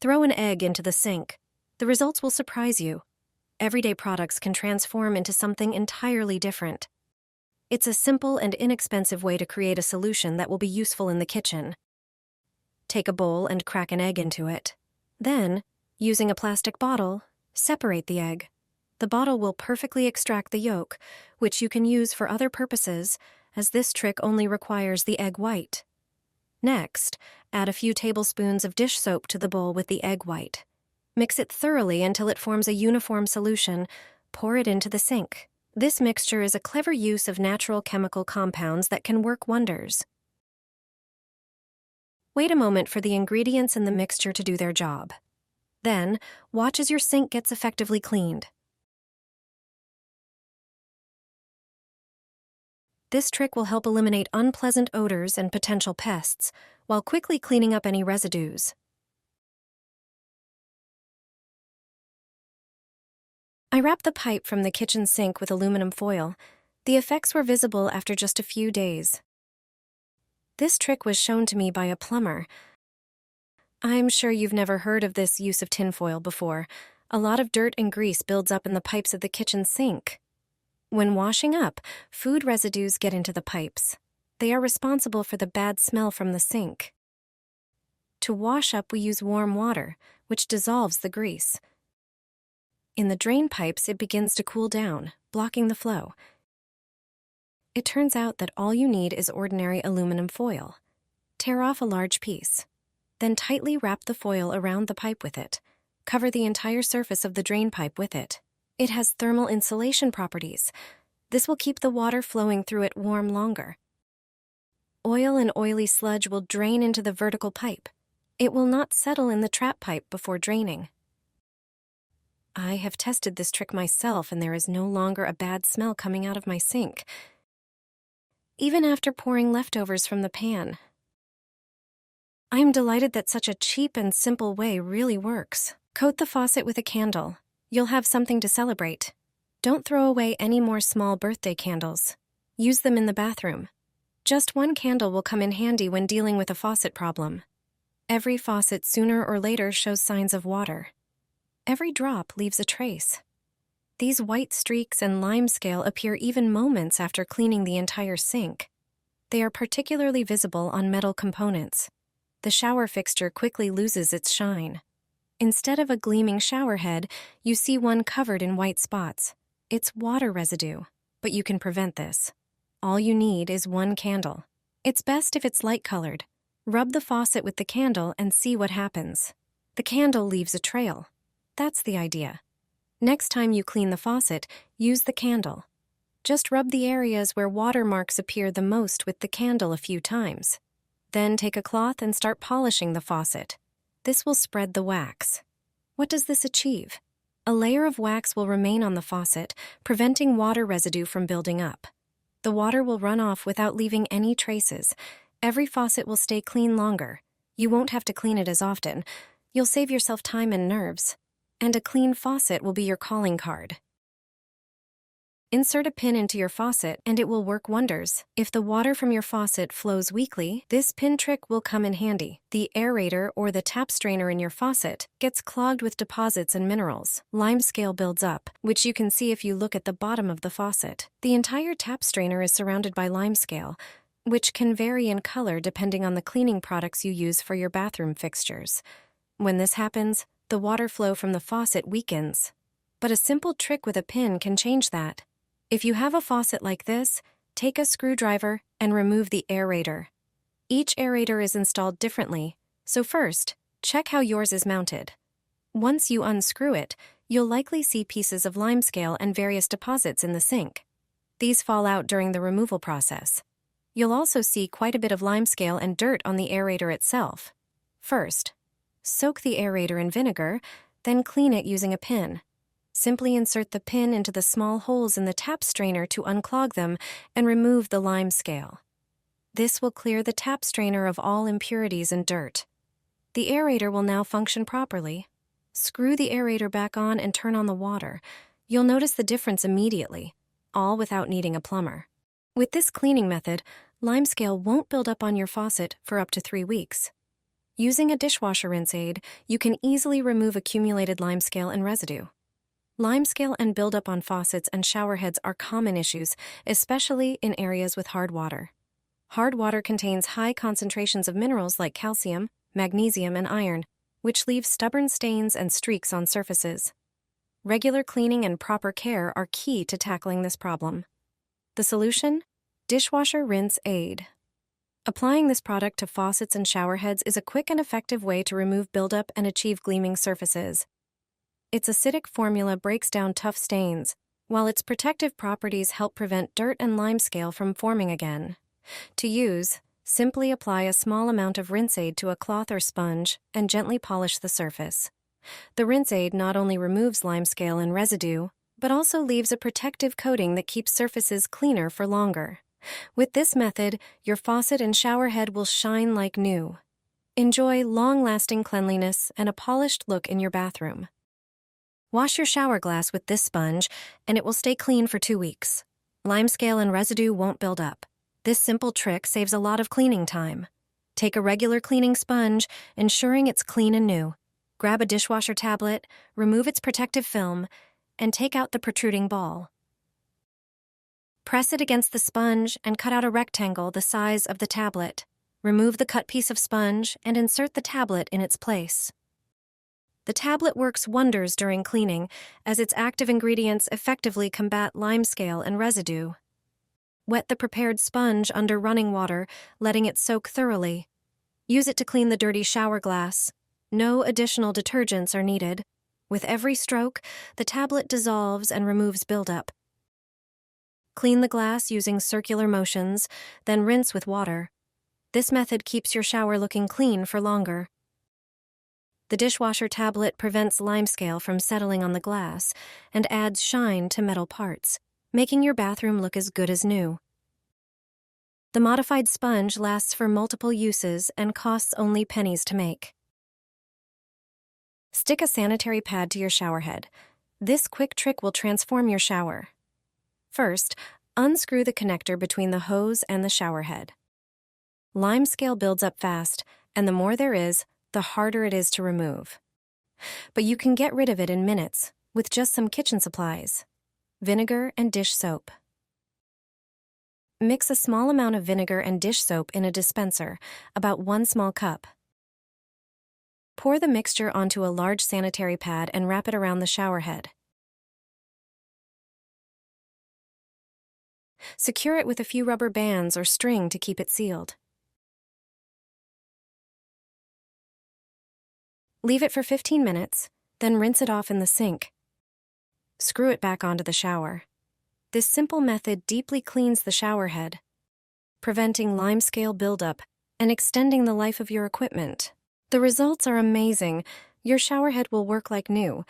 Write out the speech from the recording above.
Throw an egg into the sink. The results will surprise you. Everyday products can transform into something entirely different. It's a simple and inexpensive way to create a solution that will be useful in the kitchen. Take a bowl and crack an egg into it. Then, using a plastic bottle, separate the egg. The bottle will perfectly extract the yolk, which you can use for other purposes, as this trick only requires the egg white. Next, add a few tablespoons of dish soap to the bowl with the egg white. Mix it thoroughly until it forms a uniform solution. Pour it into the sink. This mixture is a clever use of natural chemical compounds that can work wonders. Wait a moment for the ingredients in the mixture to do their job. Then, watch as your sink gets effectively cleaned. This trick will help eliminate unpleasant odors and potential pests, while quickly cleaning up any residues. I wrapped the pipe from the kitchen sink with aluminum foil. The effects were visible after just a few days. This trick was shown to me by a plumber. I'm sure you've never heard of this use of tinfoil before. A lot of dirt and grease builds up in the pipes of the kitchen sink. When washing up, food residues get into the pipes. They are responsible for the bad smell from the sink. To wash up, we use warm water, which dissolves the grease. In the drain pipes, it begins to cool down, blocking the flow. It turns out that all you need is ordinary aluminum foil. Tear off a large piece. Then tightly wrap the foil around the pipe with it. Cover the entire surface of the drain pipe with it. It has thermal insulation properties. This will keep the water flowing through it warm longer. Oil and oily sludge will drain into the vertical pipe. It will not settle in the trap pipe before draining. I have tested this trick myself, and there is no longer a bad smell coming out of my sink, even after pouring leftovers from the pan. I am delighted that such a cheap and simple way really works. Coat the faucet with a candle. You'll have something to celebrate. Don't throw away any more small birthday candles. Use them in the bathroom. Just one candle will come in handy when dealing with a faucet problem. Every faucet sooner or later shows signs of water. Every drop leaves a trace. These white streaks and limescale appear even moments after cleaning the entire sink. They are particularly visible on metal components. The shower fixture quickly loses its shine. Instead of a gleaming shower head, you see one covered in white spots. It's water residue, but you can prevent this. All you need is one candle. It's best if it's light-colored. Rub the faucet with the candle and see what happens. The candle leaves a trail. That's the idea. Next time you clean the faucet, use the candle. Just rub the areas where water marks appear the most with the candle a few times. Then take a cloth and start polishing the faucet. This will spread the wax. What does this achieve? A layer of wax will remain on the faucet, preventing water residue from building up. The water will run off without leaving any traces. Every faucet will stay clean longer. You won't have to clean it as often. You'll save yourself time and nerves. And a clean faucet will be your calling card. Insert a pin into your faucet and it will work wonders. If the water from your faucet flows weakly, this pin trick will come in handy. The aerator or the tap strainer in your faucet gets clogged with deposits and minerals. Limescale builds up, which you can see if you look at the bottom of the faucet. The entire tap strainer is surrounded by limescale, which can vary in color depending on the cleaning products you use for your bathroom fixtures. When this happens, the water flow from the faucet weakens. But a simple trick with a pin can change that. If you have a faucet like this, take a screwdriver and remove the aerator. Each aerator is installed differently, so first, check how yours is mounted. Once you unscrew it, you'll likely see pieces of limescale and various deposits in the sink. These fall out during the removal process. You'll also see quite a bit of limescale and dirt on the aerator itself. First, soak the aerator in vinegar, then clean it using a pin. Simply insert the pin into the small holes in the tap strainer to unclog them and remove the limescale. This will clear the tap strainer of all impurities and dirt. The aerator will now function properly. Screw the aerator back on and turn on the water. You'll notice the difference immediately, all without needing a plumber. With this cleaning method, limescale won't build up on your faucet for up to 3 weeks. Using a dishwasher rinse aid, you can easily remove accumulated limescale and residue. Limescale and buildup on faucets and shower heads are common issues, especially in areas with hard water. Hard water contains high concentrations of minerals like calcium, magnesium, and iron, which leave stubborn stains and streaks on surfaces. Regular cleaning and proper care are key to tackling this problem. The solution? Dishwasher Rinse Aid. Applying this product to faucets and shower heads is a quick and effective way to remove buildup and achieve gleaming surfaces. Its acidic formula breaks down tough stains, while its protective properties help prevent dirt and limescale from forming again. To use, simply apply a small amount of rinse aid to a cloth or sponge and gently polish the surface. The rinse aid not only removes limescale and residue, but also leaves a protective coating that keeps surfaces cleaner for longer. With this method, your faucet and shower head will shine like new. Enjoy long-lasting cleanliness and a polished look in your bathroom. Wash your shower glass with this sponge, and it will stay clean for 2 weeks. Limescale and residue won't build up. This simple trick saves a lot of cleaning time. Take a regular cleaning sponge, ensuring it's clean and new. Grab a dishwasher tablet, remove its protective film, and take out the protruding ball. Press it against the sponge and cut out a rectangle the size of the tablet. Remove the cut piece of sponge and insert the tablet in its place. The tablet works wonders during cleaning, as its active ingredients effectively combat limescale and residue. Wet the prepared sponge under running water, letting it soak thoroughly. Use it to clean the dirty shower glass. No additional detergents are needed. With every stroke, the tablet dissolves and removes buildup. Clean the glass using circular motions, then rinse with water. This method keeps your shower looking clean for longer. The dishwasher tablet prevents limescale from settling on the glass and adds shine to metal parts, making your bathroom look as good as new. The modified sponge lasts for multiple uses and costs only pennies to make. Stick a sanitary pad to your shower head. This quick trick will transform your shower. First, unscrew the connector between the hose and the shower head. Limescale builds up fast, and the more there is, the harder it is to remove. But you can get rid of it in minutes with just some kitchen supplies: vinegar and dish soap. Mix a small amount of vinegar and dish soap in a dispenser, about 1 small cup. Pour the mixture onto a large sanitary pad and wrap it around the shower head. Secure it with a few rubber bands or string to keep it sealed. Leave it for 15 minutes, then rinse it off in the sink. Screw it back onto the shower. This simple method deeply cleans the shower head, preventing limescale buildup and extending the life of your equipment. The results are amazing. Your shower head will work like new,